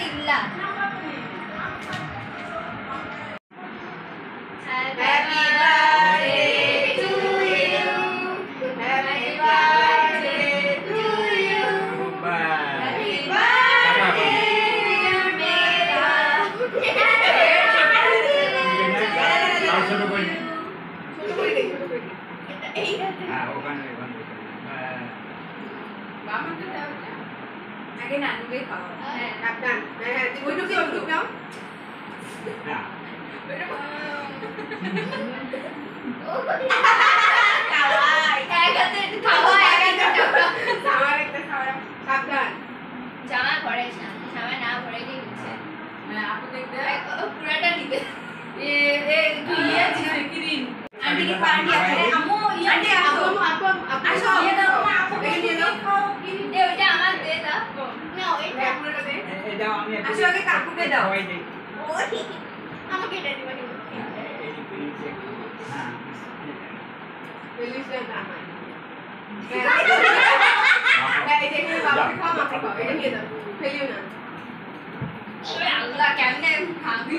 ইল্লা আগে নানুকে খাওয়া হ্যাঁ কাকান হ্যাঁ ওইটা কি ওইটা নাও না খাওয়াই একাতে খাওয়াই একাতে আমার একটা খাওয়া কাকান জামা পরে না জামা না পরে দিয়ে হচ্ছে হ্যাঁ আপু দেখতে পুরাটা নিতে এ এ তুই ইয়া দিছিস ক্রিম আন্টি কি পান্ডি আছে আমু আন্টি আপু আসো ইয়ে দাও আপু নিয়ে দাও ক্রিম দে ওইটা আমার দে দাও না ওইটা পুরোটা দে এই দাও আমি আসো আগে কাকুকে দাও ওই দে ওই আমাকে এটা দিবা এই ক্রিম চেক হ্যাঁ পেলিসটা না হ্যাঁ এই দেখে বাবা খাওয়া মাকে খাও এটা নিয়ে দাও ফেলিও না ওই আল্লাহ কেমনে খাবি